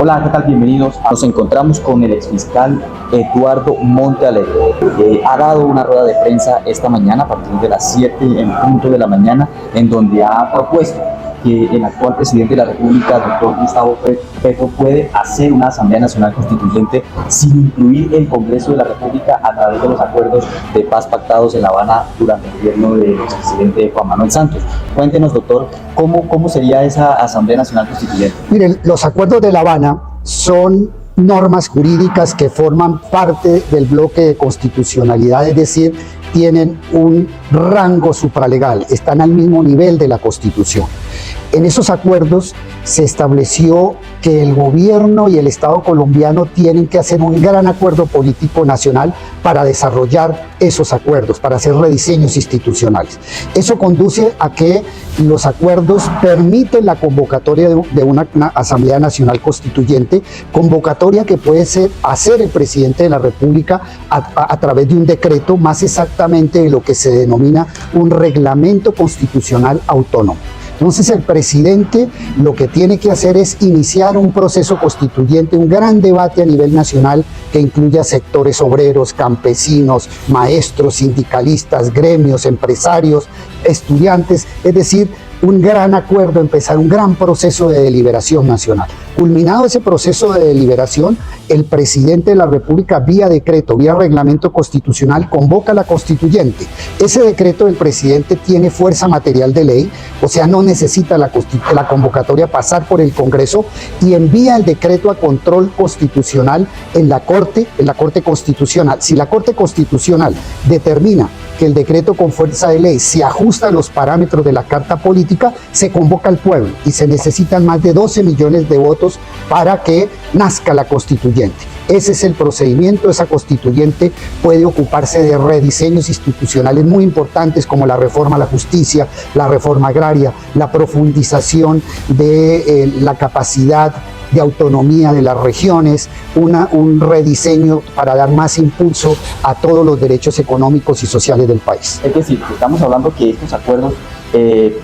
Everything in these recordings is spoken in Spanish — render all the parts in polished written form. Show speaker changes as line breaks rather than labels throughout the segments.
Hola, ¿qué tal? Bienvenidos. Nos encontramos con el exfiscal Eduardo Montealegre. Ha dado una rueda de prensa esta mañana a partir de las 7 en punto de la mañana, en donde ha propuesto que el actual presidente de la República, doctor Gustavo Petro, puede hacer una Asamblea Nacional Constituyente sin incluir el Congreso de la República a través de los acuerdos de paz pactados en La Habana durante el gobierno del expresidente Juan Manuel Santos. Cuéntenos, doctor, ¿cómo sería esa Asamblea Nacional Constituyente?
Miren, los acuerdos de La Habana son normas jurídicas que forman parte del bloque de constitucionalidad, es decir, tienen un rango supralegal, están al mismo nivel de la Constitución. En esos acuerdos se estableció que el gobierno y el Estado colombiano tienen que hacer un gran acuerdo político nacional para desarrollar esos acuerdos, para hacer rediseños institucionales. Eso conduce a que los acuerdos permiten la convocatoria de una Asamblea Nacional Constituyente, convocatoria que puede hacer el presidente de la República a través de un decreto, más exactamente de lo que se denomina un reglamento constitucional autónomo. Entonces el presidente lo que tiene que hacer es iniciar un proceso constituyente, un gran debate a nivel nacional que incluya sectores obreros, campesinos, maestros, sindicalistas, gremios, empresarios, estudiantes, es decir, un gran acuerdo, empezar un gran proceso de deliberación nacional. Culminado ese proceso de deliberación, el presidente de la República, vía decreto, vía reglamento constitucional, convoca a la constituyente. Ese decreto del presidente tiene fuerza material de ley, o sea, no necesita la convocatoria pasar por el Congreso, y envía el decreto a control constitucional en la Corte Constitucional. Si la Corte Constitucional determina que el decreto con fuerza de ley se ajusta a los parámetros de la Carta Política, se convoca al pueblo y se necesitan más de 12 millones de votos para que nazca la constituyente. Ese es el procedimiento. Esa constituyente puede ocuparse de rediseños institucionales muy importantes como la reforma a la justicia, la reforma agraria, la profundización de la capacidad de autonomía de las regiones, un rediseño para dar más impulso a todos los derechos económicos y sociales del país.
Es decir, estamos hablando que estos acuerdos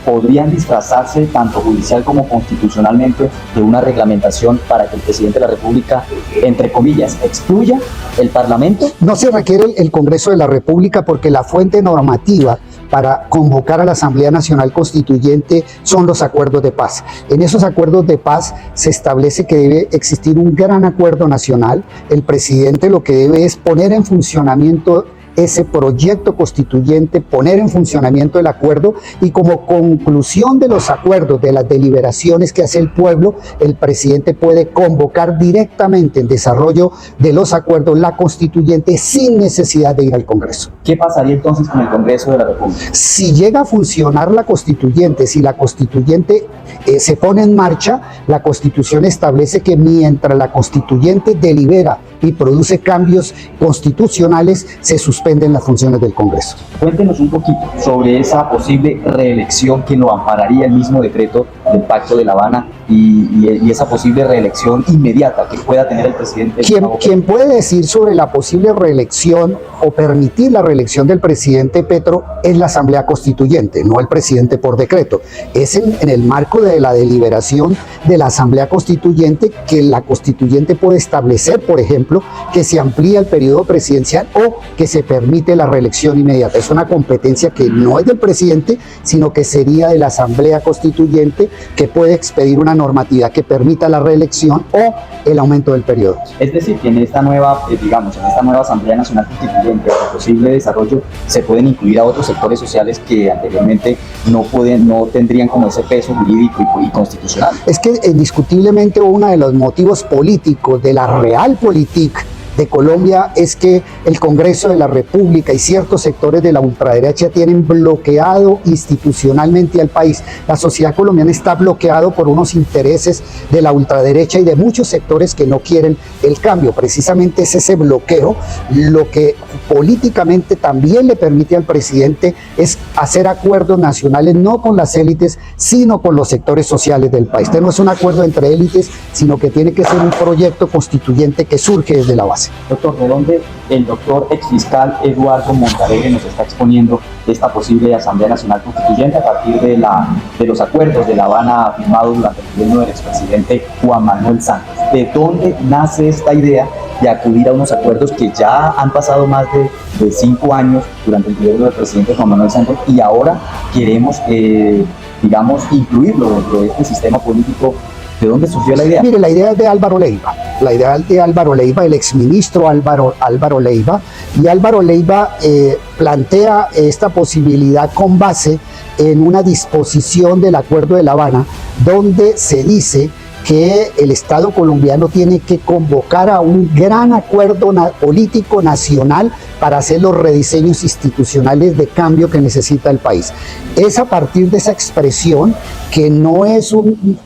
podrían disfrazarse tanto judicial como constitucionalmente de una reglamentación para que el presidente de la República, entre comillas, excluya el Parlamento.
No se requiere el Congreso de la República porque la fuente normativa para convocar a la Asamblea Nacional Constituyente son los acuerdos de paz. En esos acuerdos de paz se establece que debe existir un gran acuerdo nacional. El presidente lo que debe es poner en funcionamiento ese proyecto constituyente, poner en funcionamiento el acuerdo, y como conclusión de los acuerdos, de las deliberaciones que hace el pueblo, el presidente puede convocar directamente en desarrollo de los acuerdos la constituyente sin necesidad de ir al Congreso.
¿Qué pasaría entonces con el Congreso de la República?
Si llega a funcionar la constituyente, si la constituyente se pone en marcha, la Constitución establece que mientras la constituyente delibera y produce cambios constitucionales, se suspenden las funciones del Congreso.
Cuéntenos un poquito sobre esa posible reelección que lo ampararía el mismo decreto del Pacto de La Habana y esa posible reelección inmediata que pueda tener el presidente.
Quien puede decir sobre la posible reelección o permitir la reelección del presidente Petro es la Asamblea Constituyente, no el presidente por decreto. Es en el marco de la deliberación de la Asamblea Constituyente que la Constituyente puede establecer, por ejemplo, que se amplía el periodo presidencial o que se permite la reelección inmediata. Es una competencia que no es del presidente, sino que sería de la Asamblea Constituyente, que puede expedir una normativa que permita la reelección o el aumento del periodo.
Es decir, que en esta nueva, en esta nueva Asamblea Nacional Constituyente, el posible desarrollo, se pueden incluir a otros sectores sociales que anteriormente no tendrían como ese peso jurídico y constitucional.
Es que indiscutiblemente uno de los motivos políticos de la Realpolitik de Colombia es que el Congreso de la República y ciertos sectores de la ultraderecha tienen bloqueado institucionalmente al país. La sociedad colombiana está bloqueado por unos intereses de la ultraderecha y de muchos sectores que no quieren el cambio. Precisamente es ese bloqueo lo que políticamente también le permite al presidente es hacer acuerdos nacionales, no con las élites, sino con los sectores sociales del país. Este no es un acuerdo entre élites, sino que tiene que ser un proyecto constituyente que surge desde la base. país.
Doctor, ¿de dónde el doctor exfiscal Eduardo Montalegre nos está exponiendo esta posible Asamblea Nacional Constituyente a partir de los acuerdos de La Habana firmados durante el gobierno del expresidente Juan Manuel Santos? ¿De dónde nace esta idea de acudir a unos acuerdos que ya han pasado más de 5 años durante el gobierno del presidente Juan Manuel Santos y ahora queremos, digamos, incluirlo dentro de este sistema político? ¿De dónde surgió la idea?
Mire, la idea es de Álvaro Leiva. La idea es de Álvaro Leiva, el exministro Álvaro Leiva. Y Álvaro Leiva plantea esta posibilidad con base en una disposición del Acuerdo de La Habana, donde se dice que el Estado colombiano tiene que convocar a un gran acuerdo político nacional para hacer los rediseños institucionales de cambio que necesita el país. Es a partir de esa expresión, que no es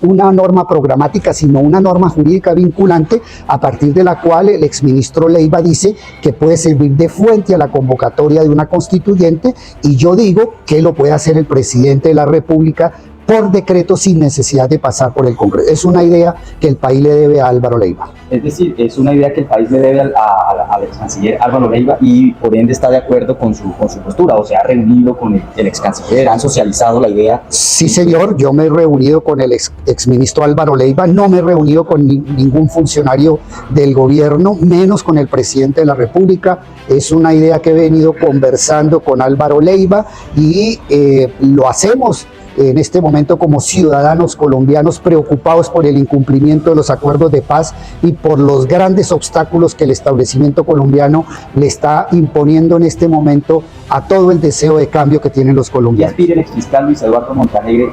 una norma programática, sino una norma jurídica vinculante, a partir de la cual el exministro Leiva dice que puede servir de fuente a la convocatoria de una constituyente, y yo digo que lo puede hacer el presidente de la República por decreto sin necesidad de pasar por el Congreso. Es una idea que el país le debe a Álvaro Leiva.
Es decir, es una idea que el país le debe al ex canciller Álvaro Leiva y por ende está de acuerdo con su postura, o se ha reunido con el ex canciller, han socializado la idea.
Sí, señor, yo me he reunido con el ex ministro Álvaro Leiva, no me he reunido con ningún funcionario del gobierno, menos con el presidente de la República. Es una idea que he venido conversando con Álvaro Leiva y lo hacemos en este momento como ciudadanos colombianos preocupados por el incumplimiento de los acuerdos de paz y por los grandes obstáculos que el establecimiento colombiano le está imponiendo en este momento a todo el deseo de cambio que tienen los
¿Y
colombianos.
aspira el exfiscal Luis Eduardo Montalegre,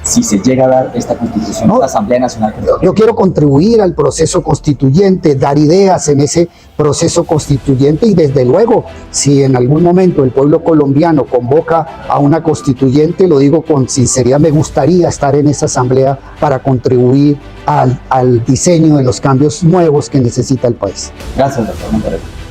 si se llega a dar esta constitución, esta Asamblea Nacional Constituyente?
Yo quiero contribuir al proceso constituyente, dar ideas en ese proceso constituyente, y desde luego, si en algún momento el pueblo colombiano convoca a una constituyente, lo digo con sinceridad, me gustaría estar en esa asamblea para contribuir al diseño de los cambios nuevos que necesita el país.
Gracias, doctor Montalegre.